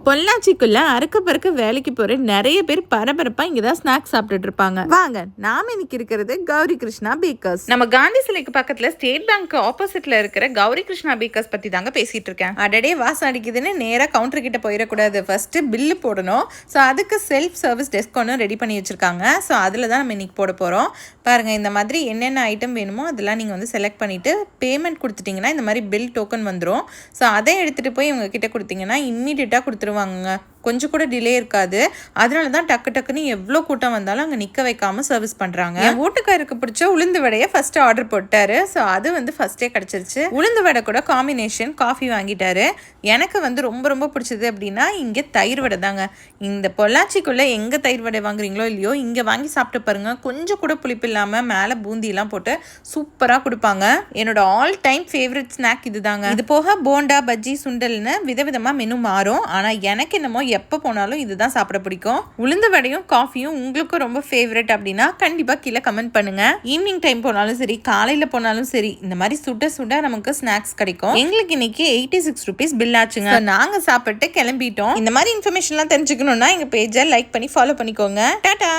பொள்ளாச்சிக்குள்ள அறுக்க பறக்க வேலைக்கு போற நிறைய பேர் பரபரப்பா இங்கதான் ஸ்நாக்ஸ் சாப்பிட்டுட்டு இருப்பாங்க. வாங்க, நாம இன்னைக்கு இருக்கிறது கௌரி கிருஷ்ணா பேக்கர்ஸ். நம்ம காந்தி சிலைக்கு பக்கத்துல ஸ்டேட் பேங்க் ஆப்போசிட்ல இருக்கிற கௌரி கிருஷ்ணா பேக்கர்ஸ் பத்தி தாங்க பேசிட்டு இருக்கேன். அடடே வாசம் அடிக்குதுன்னு நேரா கவுண்டர் கிட்ட போயிடக்கூடாது. ஃபர்ஸ்ட் பில்லு போடணும். ஸோ அதுக்கு செல்ஃப் சர்வீஸ் டெஸ்க் ஒன்று ரெடி பண்ணி வச்சிருக்காங்க. ஸோ அதில் தான் நம்ம இன்னைக்கு போட போறோம். பாருங்க, இந்த மாதிரி என்னென்ன ஐட்டம் வேணுமோ அதெல்லாம் நீங்க வந்து செலக்ட் பண்ணிட்டு பேமெண்ட் கொடுத்துட்டீங்கன்னா இந்த மாதிரி பில் டோக்கன் வந்துடும். ஸோ அதை எடுத்துட்டு போய் இவங்க கிட்ட கொடுத்தீங்கன்னா இம்மீடியட்டா கொடுத்துருவாங்க. கொஞ்சம் கூட டிலே இருக்காது. அதனால தான் டக்கு டக்குன்னு எவ்வளோ கூட்டம் வந்தாலும் அங்கே நிற்க வைக்காம சர்வீஸ் பண்ணுறாங்க. என் வீட்டுக்காருக்கு பிடிச்ச உளுந்து வடையை ஃபர்ஸ்ட் ஆர்டர் போட்டாரு. ஸோ அது வந்து ஃபர்ஸ்டே கிடச்சிருச்சு. உளுந்து வடை கூட காம்பினேஷன் காஃபி வாங்கிட்டாரு. எனக்கு வந்து ரொம்ப ரொம்ப பிடிச்சது அப்படின்னா இங்கே தயிர் வடை தாங்க. இந்த பொள்ளாச்சிக்குள்ளே எங்கே தயிர் வடை வாங்குறீங்களோ இல்லையோ இங்கே வாங்கி சாப்பிட்டு பாருங்க. கொஞ்சம் கூட புளிப்பு இல்லாமல் மேலே பூந்தியெல்லாம் போட்டு சூப்பராக கொடுப்பாங்க. என்னோட ஆல் டைம் ஃபேவரட் ஸ்நாக் இது தாங்க. இது போக போண்டா, பஜ்ஜி, சுண்டல்னு விதவிதமாக மெனு மாறும். ஆனால் எனக்கு என்னமோ எப்போ போனாலும் இதுதான் சாப்பிட பிடிக்கும். உளுந்து வடையும் காஃபியும் உங்களுக்கு ரொம்ப ஃபேவரட் அப்படின்னா கண்டிப்பாக கீழே கமெண்ட் பண்ணுங்க. ஈவினிங் டைம் போனாலும் சரி, காலையில் போனாலும் சரி, இந்த மாதிரி சுட சுட நமக்கு ஸ்நாக்ஸ் கிடைக்கும். எங்களுக்கு இன்னைக்கு 86 rupees பில் ஆச்சுங்க. நாங்கள் சாப்பிட்டு கிளம்பிட்டோம். இந்த மாதிரி இன்ஃபர்மேஷன்லாம் தெரிஞ்சுக்கணும்னா எங்கள் பேஜை லைக் பண்ணி ஃபாலோ பண்ணிக்கோங்க. டாடா.